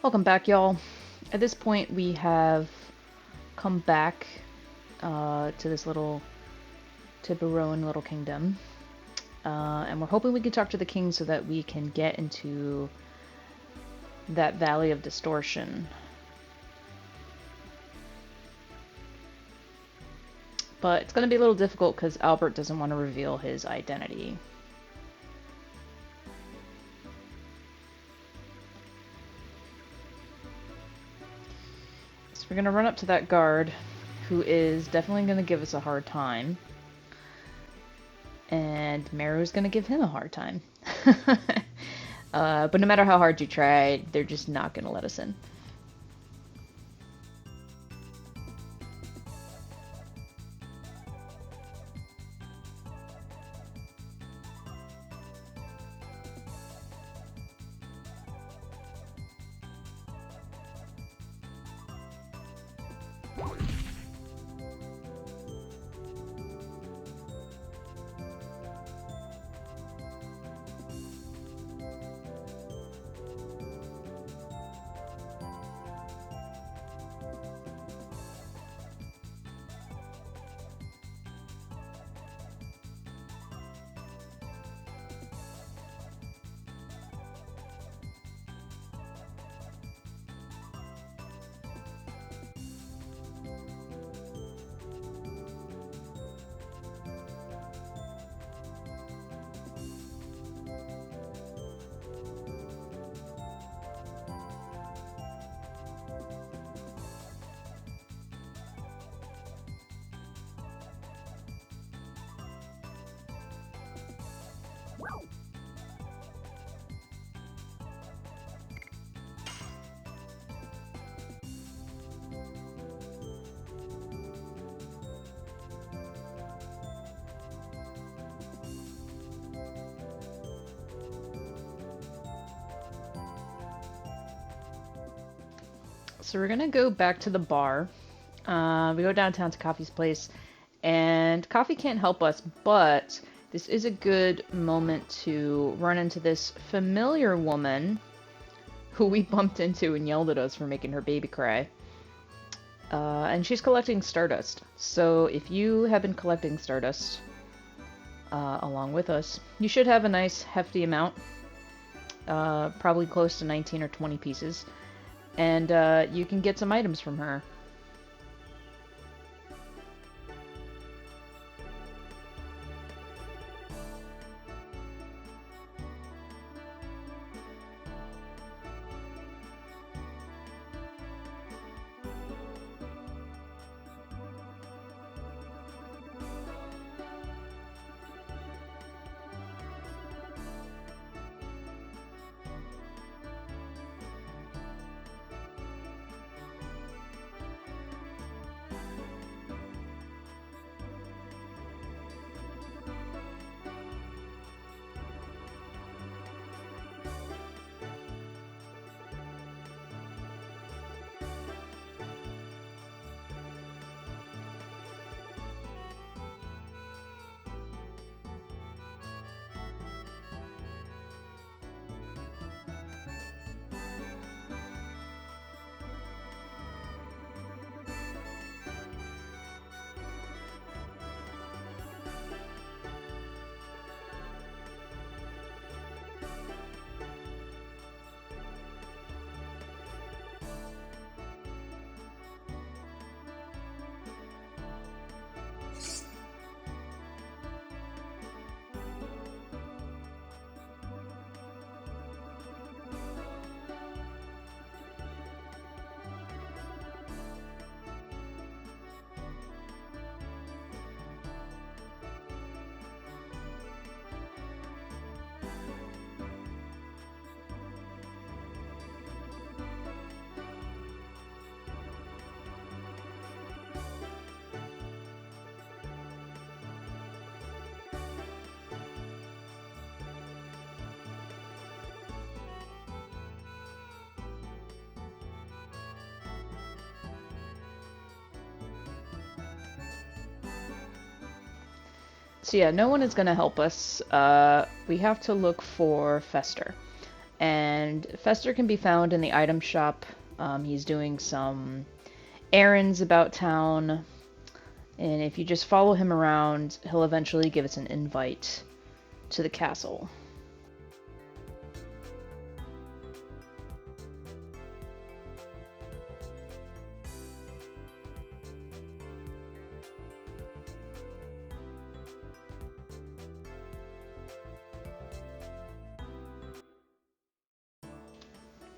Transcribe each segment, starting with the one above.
Welcome back, y'all. At this point, we have come back to this little Tiburon little kingdom, and we're hoping we can talk to the king so that we can get into that Valley of Distortion. But it's going to be a little difficult because Albert doesn't want to reveal his identity. So we're going to run up to that guard, who is definitely going to give us a hard time. And Meru's going to give him a hard time. But no matter how hard you try, they're just not going to let us in. So we're gonna go back to the bar. We go downtown to Coffee's place, and Coffee can't help us, but this is a good moment to run into this familiar woman who we bumped into and yelled at us for making her baby cry. And she's collecting Stardust. So if you have been collecting Stardust along with us, you should have a nice hefty amount, probably close to 19 or 20 pieces. And you can get some items from her. So yeah, no one is going to help us. We have to look for Fester. And And Fester can be found in the item shop. He's doing some errands about town. And if you just follow him around, he'll eventually give us an invite to the castle.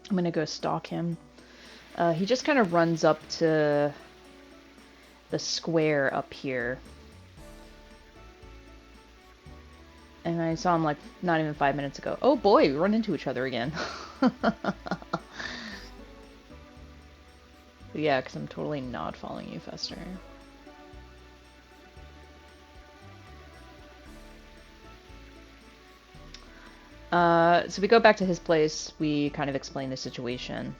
I'm gonna go stalk him. He just kind of runs up to the square up here. And I saw him like not even 5 minutes ago. Oh boy, we run into each other again. Yeah, because I'm totally not following you, Fester. So we go back to his place, we kind of explain the situation,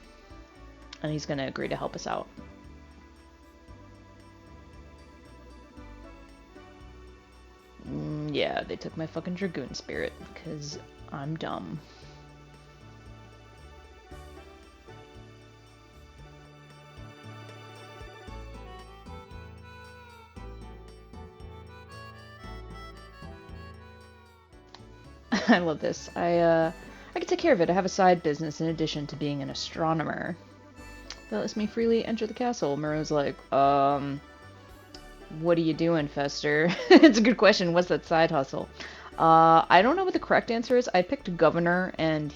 and he's gonna agree to help us out. Yeah, they took my fucking dragoon spirit, because I'm dumb. I love this. I can take care of it. I have a side business in addition to being an astronomer. That lets me freely enter the castle. Murrow's like, what are you doing, Fester? It's a good question. What's that side hustle? I don't know what the correct answer is. I picked governor, and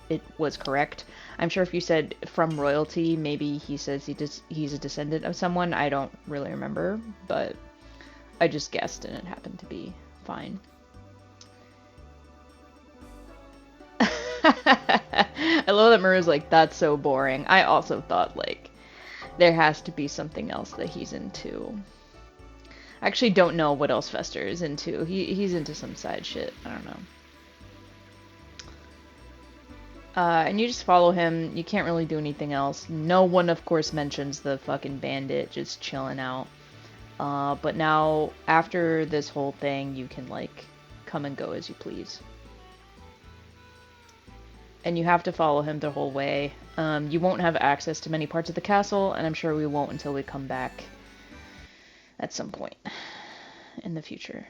it was correct. I'm sure if you said from royalty, maybe he says he's a descendant of someone. I don't really remember, but I just guessed, and it happened to be fine. I love that Murray's like, that's so boring. I also thought, like, there has to be something else that he's into. I actually don't know what else Fester is into. He's into some side shit. I don't know. And you just follow him. You can't really do anything else. No one, of course, mentions the fucking bandit just chilling out. But now, after this whole thing, you can, like, come and go as you please. And you have to follow him the whole way. You won't have access to many parts of the castle, and I'm sure we won't until we come back at some point in the future.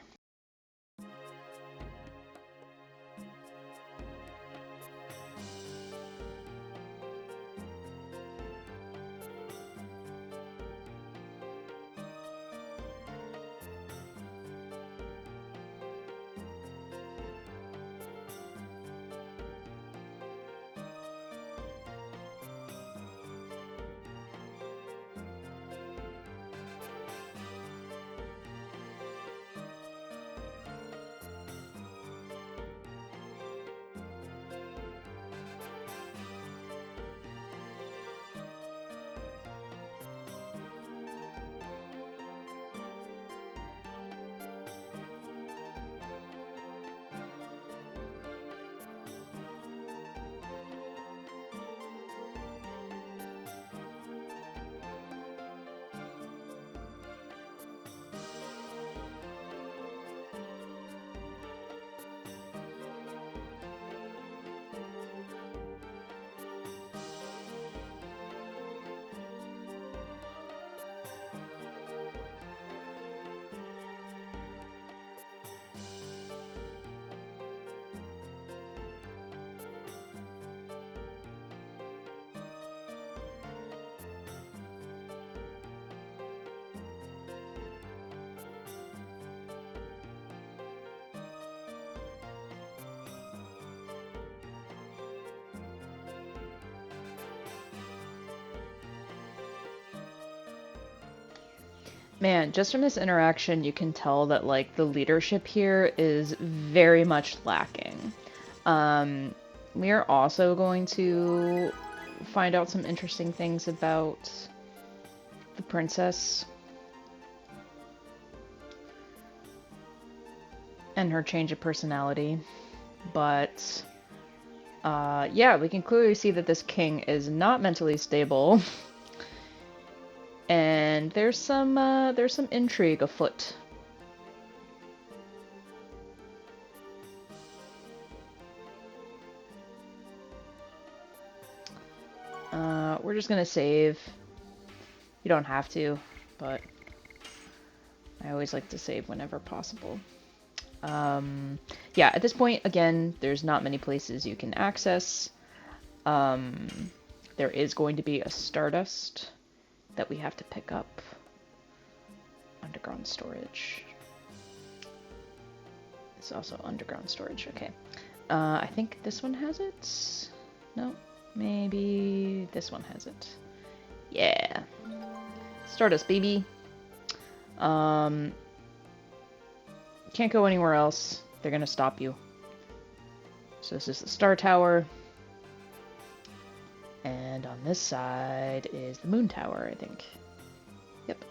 Man, just from this interaction, you can tell that, like, the leadership here is very much lacking. We are also going to find out some interesting things about the princess and her change of personality. But, yeah, we can clearly see that this king is not mentally stable. And there's some intrigue afoot. We're just gonna save. You don't have to, but I always like to save whenever possible. Yeah, at this point, again, there's not many places you can access. There is going to be a Stardust that we have to pick up. Underground storage. It's also underground storage, okay. I think this one has it? No, maybe this one has it. Yeah. Stardust, baby. Can't go anywhere else. They're gonna stop you. So this is the Star Tower. And on this side is the Moon Tower, I think. Yep.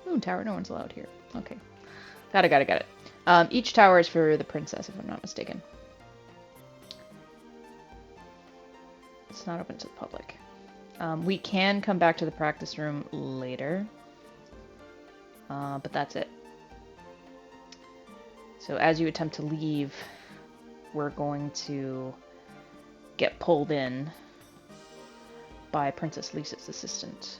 Moon Tower, no one's allowed here. Okay. Got it. Each tower is for the princess, if I'm not mistaken. It's not open to the public. We can come back to the practice room later. But that's it. So as you attempt to leave, we're going to get pulled in by Princess Lisa's assistant.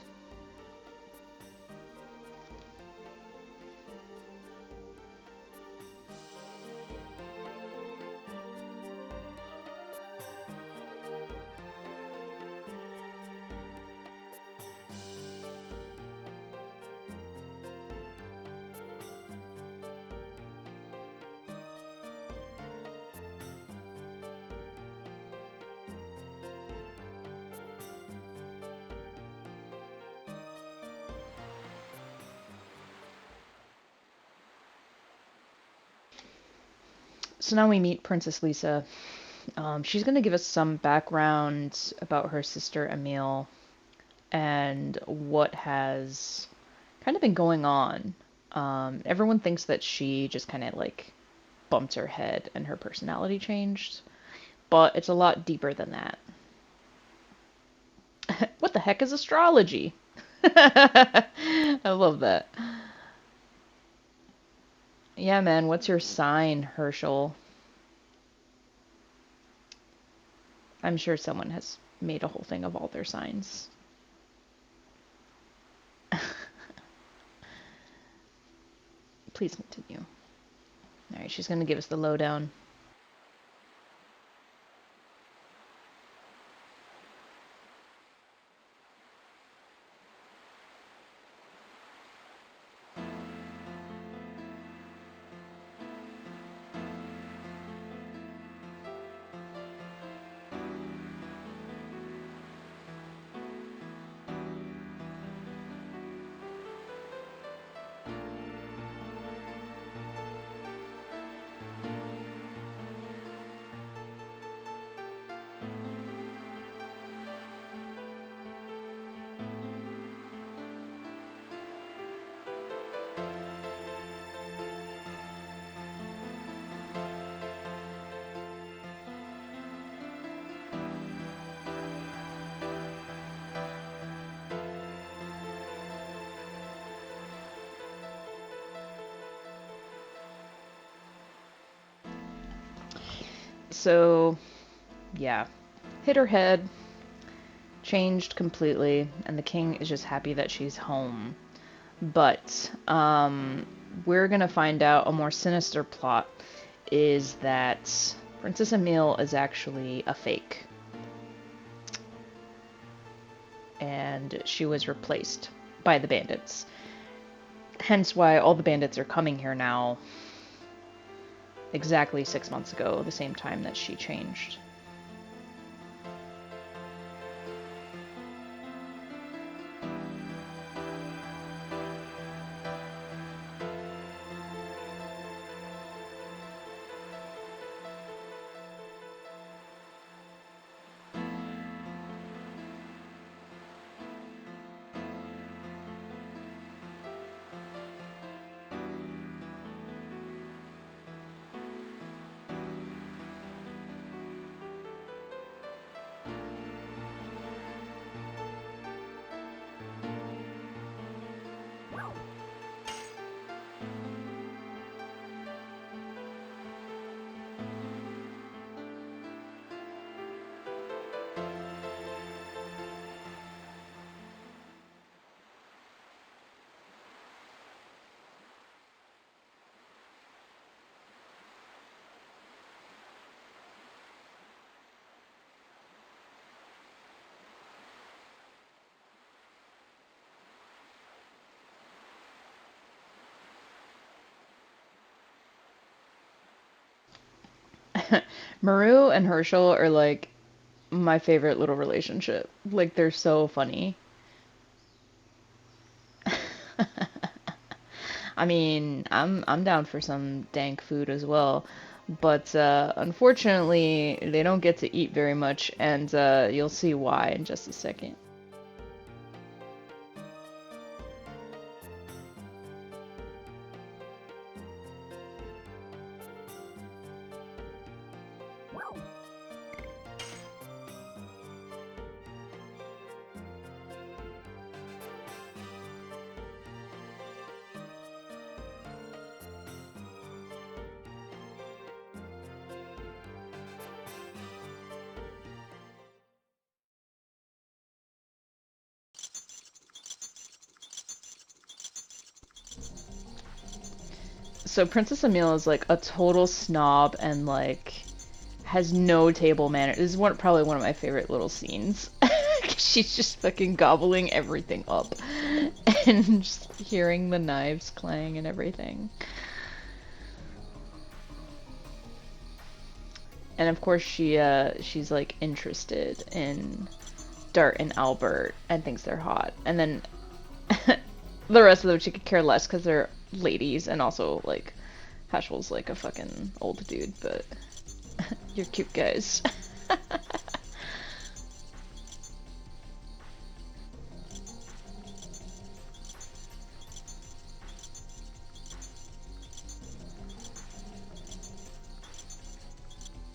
So now we meet Princess Lisa. She's going to give us some background about her sister Emile and what has kind of been going on. Everyone thinks that she just kind of like bumped her head and her personality changed, but it's a lot deeper than that. What the heck is astrology? I love that. Yeah, man, what's your sign, Herschel? I'm sure someone has made a whole thing of all their signs. Please continue. Alright, she's gonna give us the lowdown. So, yeah. Hit her head, changed completely, and the king is just happy that she's home. But, we're gonna find out a more sinister plot is that Princess Emile is actually a fake. And she was replaced by the bandits. Hence why all the bandits are coming here now exactly 6 months ago, the same time that she changed. Maru and Herschel are like my favorite little relationship. Like they're so funny. I mean, I'm down for some dank food as well, but unfortunately, they don't get to eat very much, and you'll see why in just a second. So Princess Emil is like a total snob and like has no table manners. This is probably one of my favorite little scenes. She's just fucking gobbling everything up and just hearing the knives clang and everything. And of course she's like interested in Dart and Albert and thinks they're hot. And then the rest of them she could care less because they're ladies and also like Heschel's like a fucking old dude, but you're cute guys.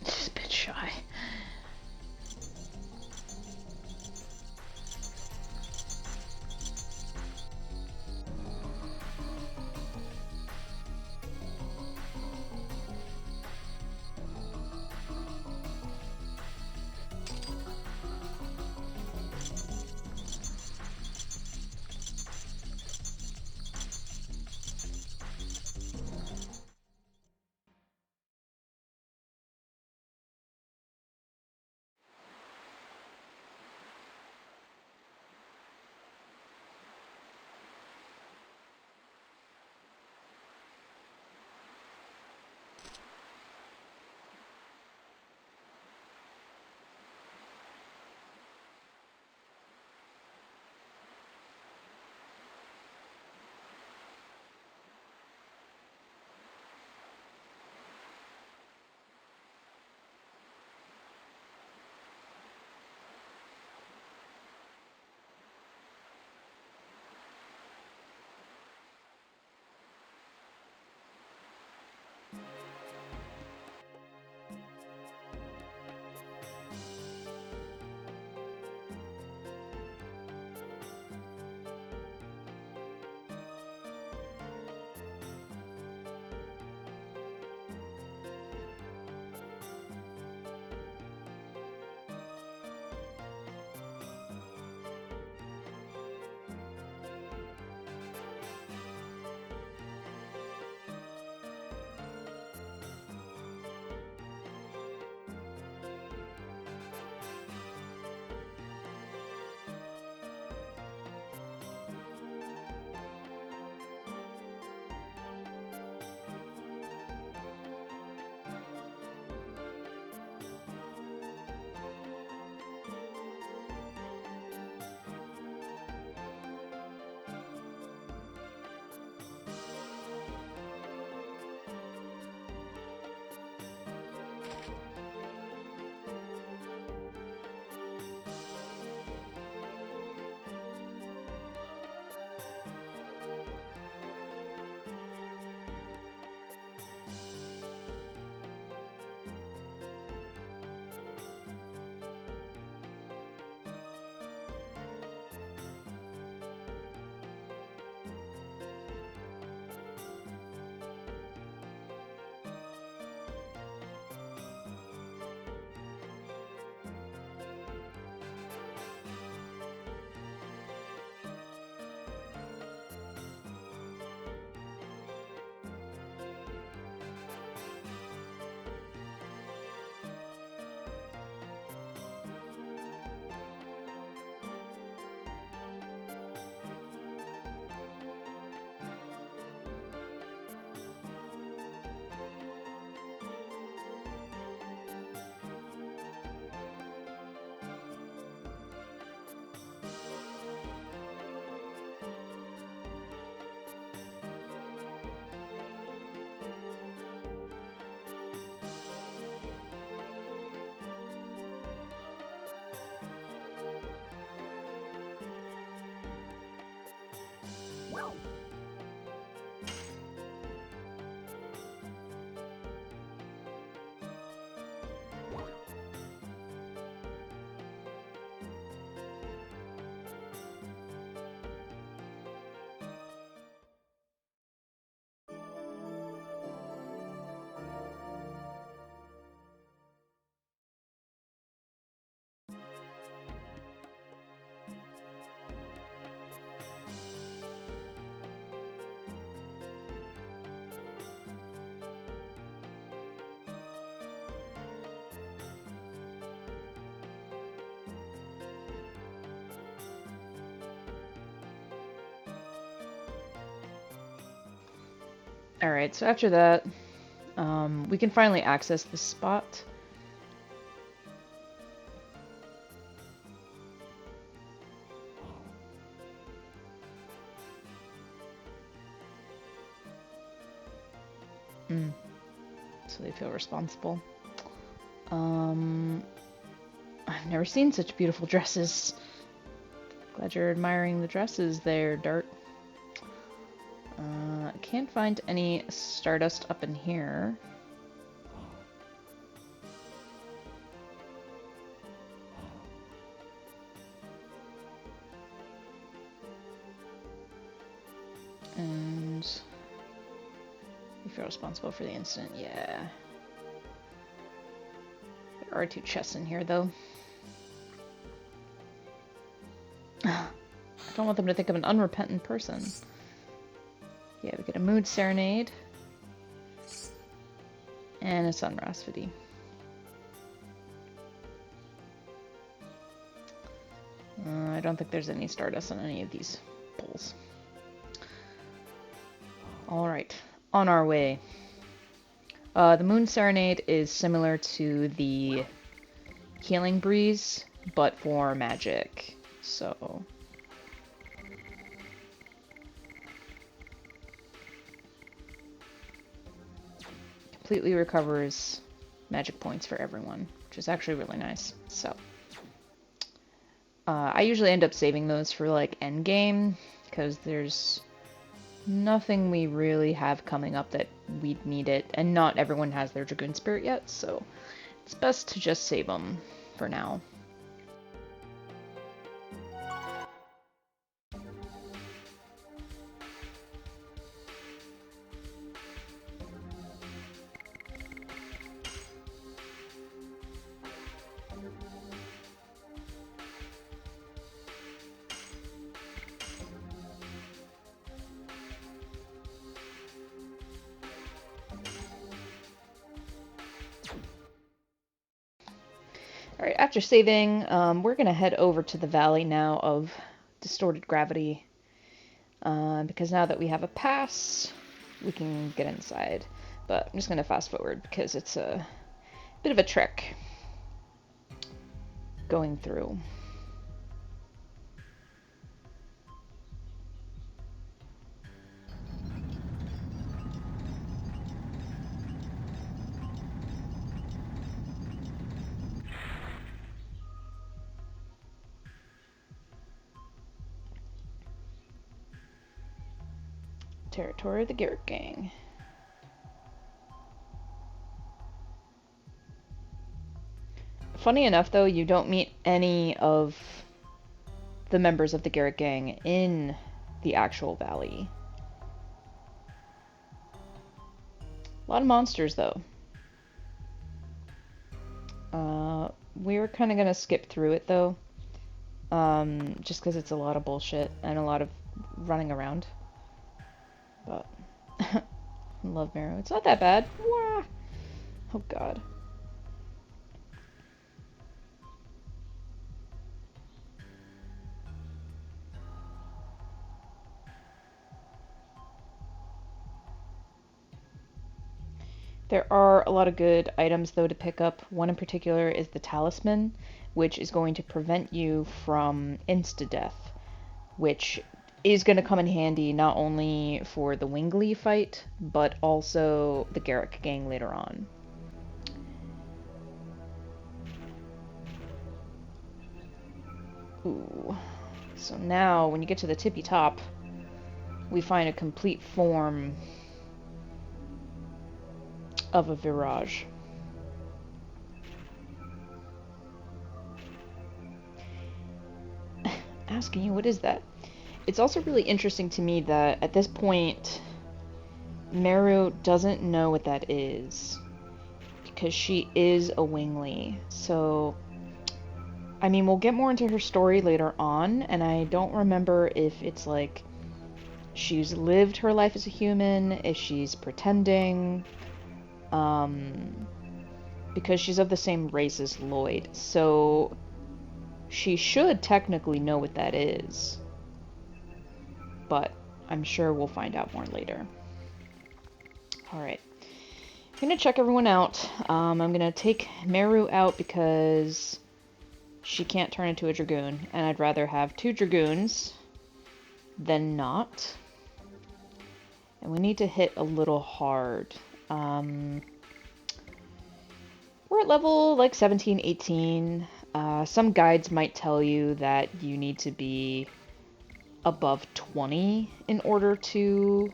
She's a bit shy. Alright, so after that, we can finally access this spot. So they feel responsible. I've never seen such beautiful dresses. Glad you're admiring the dresses there, Dart. I can't find any Stardust up in here. And you feel responsible for the incident, yeah. There are 2 chests in here, though. I don't want them to think I'm an unrepentant person. Yeah, we get a Mood Serenade. And a Sun Rhapsody. I don't think there's any Stardust on any of these poles. Alright, on our way. The Moon Serenade is similar to the Healing Breeze, but for magic. So... completely recovers magic points for everyone, which is actually really nice. So... I usually end up saving those for, like, endgame, because there's nothing we really have coming up that we'd need it, and not everyone has their Dragoon Spirit yet, so it's best to just save them for now. Alright, after saving, we're going to head over to the valley now of distorted gravity. Because now that we have a pass, we can get inside. But I'm just going to fast forward because it's a bit of a trek going through. Territory of the Garrett Gang. Funny enough, though, you don't meet any of the members of the Garrett Gang in the actual valley. A lot of monsters, though. We're kind of going to skip through it, though. Just because it's a lot of bullshit and a lot of running around. But... I love Marrow. It's not that bad. Wah! Oh, God. There are a lot of good items, though, to pick up. One in particular is the Talisman, which is going to prevent you from insta-death, which is going to come in handy not only for the Wingley fight, but also the Garrick Gang later on. Ooh. So now, when you get to the tippy top, we find a complete form of a Virage. Asking you, what is that? It's also really interesting to me that at this point, Meru doesn't know what that is, because she is a Wingley. So, I mean, we'll get more into her story later on, and I don't remember if it's like she's lived her life as a human, if she's pretending, because she's of the same race as Lloyd. So, she should technically know what that is. But I'm sure we'll find out more later. Alright. I'm gonna check everyone out. I'm gonna take Meru out because she can't turn into a dragoon, and I'd rather have 2 dragoons than not. And we need to hit a little hard. We're at level like 17, 18. Some guides might tell you that you need to be above 20 in order to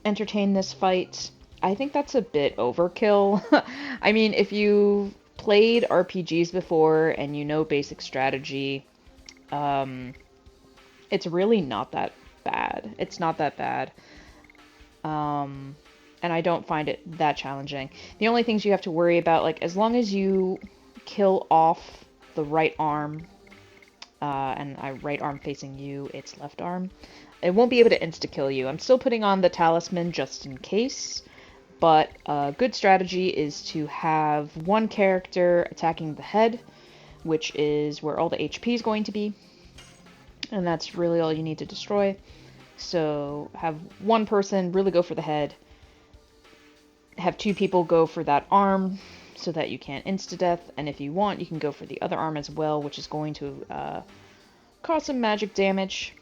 entertain this fight. I think that's a bit overkill. I mean, if you played RPGs before and you know basic strategy, it's really not that bad. It's not that bad. And I don't find it that challenging. The only things you have to worry about, like, as long as you kill off the right arm, and right arm facing you, it's left arm, it won't be able to insta-kill you. I'm still putting on the talisman just in case, but a good strategy is to have one character attacking the head, which is where all the HP is going to be, and that's really all you need to destroy. So have one person really go for the head, have 2 people go for that arm so that you can't insta-death, and if you want, you can go for the other arm as well, which is going to cause some magic damage.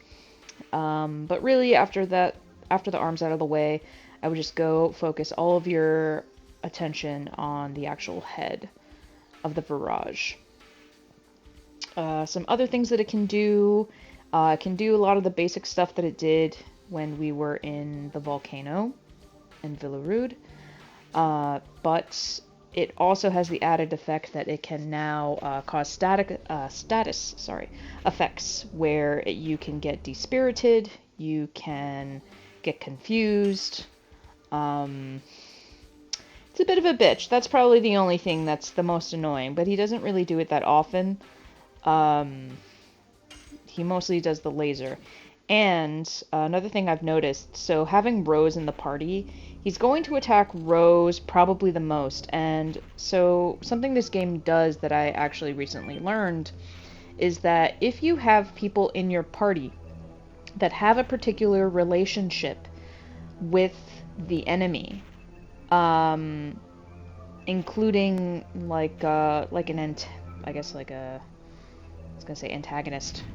But really, after the arm's out of the way, I would just go focus all of your attention on the actual head of the Virage. Some other things that it can do, it can do a lot of the basic stuff that it did when we were in the volcano in Villarude. But it also has the added effect that it can now cause status effects, where you can get dispirited, you can get confused. It's a bit of a bitch. That's probably the only thing that's the most annoying, but he doesn't really do it that often. He mostly does the laser. And another thing I've noticed, so having Rose in the party, he's going to attack Rose probably the most. And so something this game does that I actually recently learned is that if you have people in your party that have a particular relationship with the enemy, including like antagonist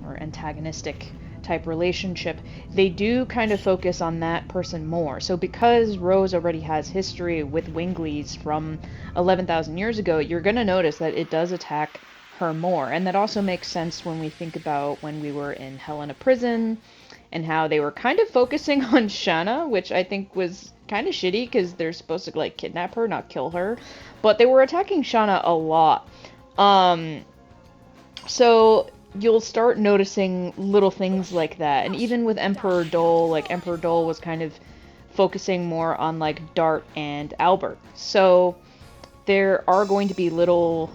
or antagonistic type relationship, they do kind of focus on that person more. So because Rose already has history with Winglies from 11,000 years ago, you're going to notice that it does attack her more. And that also makes sense when we think about when we were in Helena Prison and how they were kind of focusing on Shanna, which I think was kind of shitty because they're supposed to like kidnap her, not kill her. But they were attacking Shanna a lot. So you'll start noticing little things like that. And even with Emperor Dole, like Emperor Dole was kind of focusing more on like Dart and Albert. So there are going to be little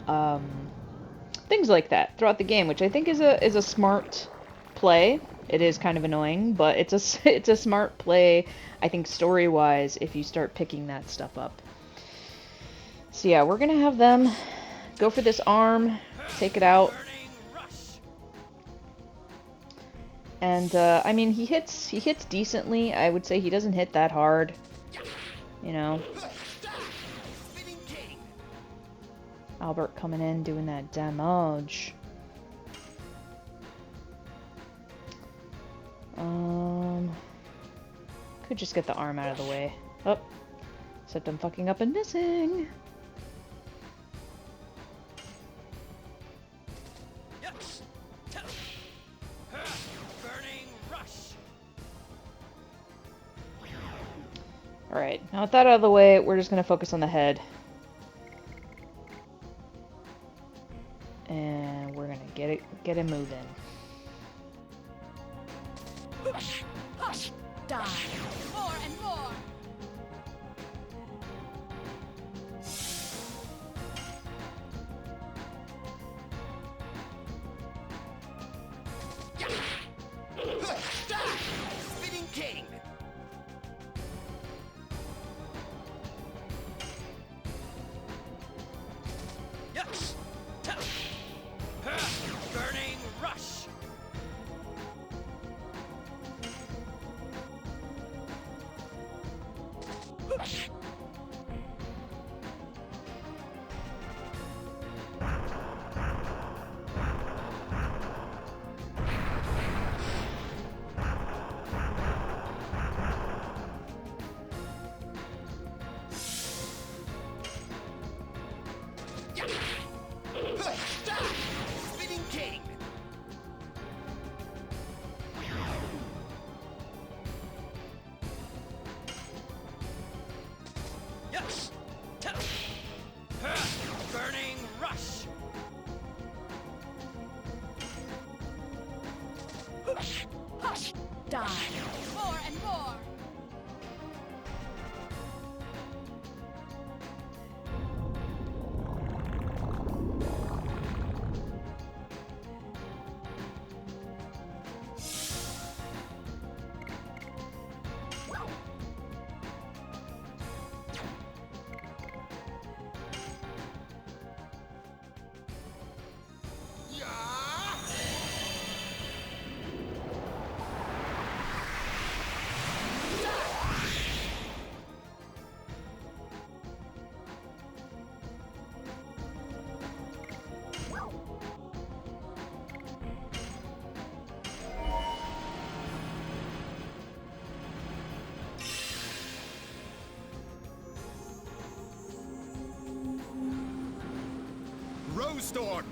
things like that throughout the game, which I think is a smart play. It is kind of annoying, but it's a smart play, I think, story-wise, if you start picking that stuff up. So yeah, we're gonna have them go for this arm, take it out. And I mean, he hits decently. I would say he doesn't hit that hard, you know. Albert coming in doing that damage. Could just get the arm out of the way. Oh, except I'm fucking up and missing. Alright, now with that out of the way, we're just gonna focus on the head. And we're gonna get it moving. Die. More and more. Spinning King. Burning Rush. Die. More and more. Rose-storm!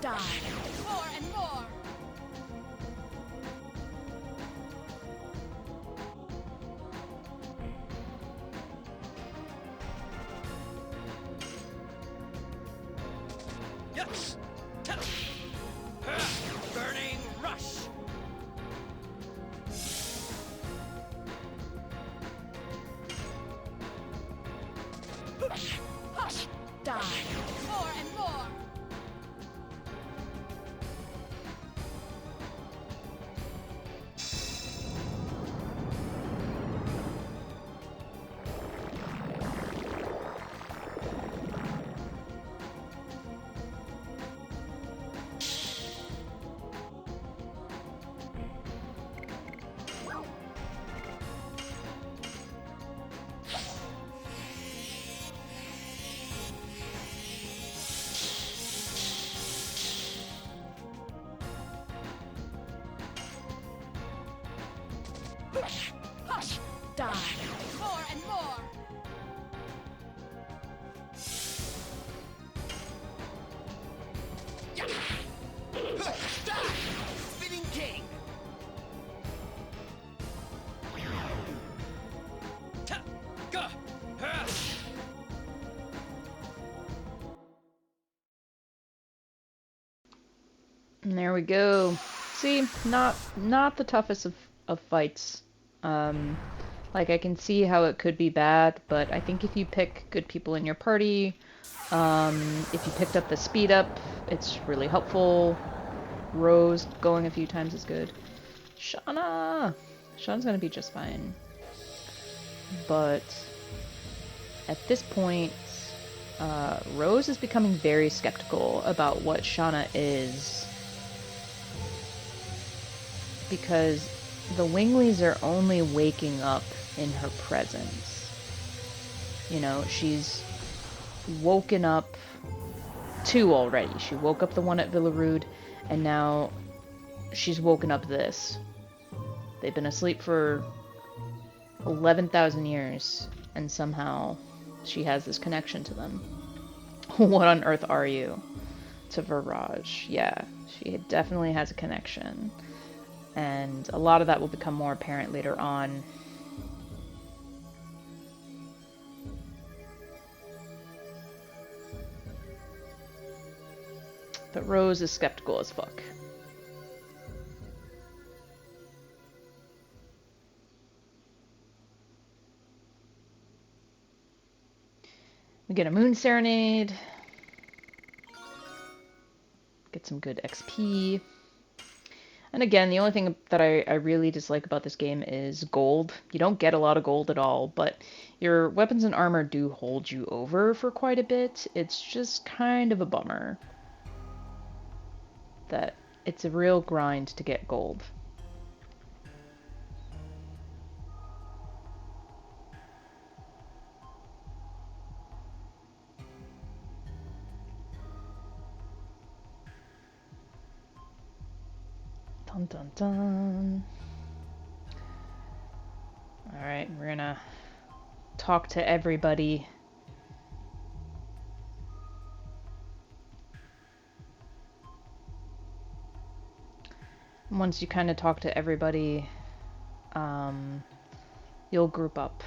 Die. More and more. Yes. Burning rush. Die. More and more. Die. More and more. Die. Spinning king. Ta- Go. And there we go. See, not the toughest of fights. Like I can see how it could be bad, but I think if you pick good people in your party, if you picked up the speed up, it's really helpful. Rose going a few times is good. Shauna! Shauna's gonna be just fine. But at this point, Rose is becoming very skeptical about what Shauna is. Because the Wingleys are only waking up in her presence. You know, she's woken up two already. She woke up the one at Villarude, and now she's woken up this. They've been asleep for 11,000 years, and somehow she has this connection to them. What on earth are you? To Viraj. Yeah, she definitely has a connection. And a lot of that will become more apparent later on. But Rose is skeptical as fuck. We get a Moon Serenade. Get some good XP. And again, the only thing that I really dislike about this game is gold. You don't get a lot of gold at all, but your weapons and armor do hold you over for quite a bit. It's just kind of a bummer that it's a real grind to get gold. Dun dun dun. Alright, we're gonna talk to everybody. Once you kind of talk to everybody, you'll group up.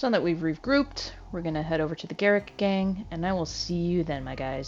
So now that we've regrouped, we're gonna head over to the Garrick gang, and I will see you then, my guys.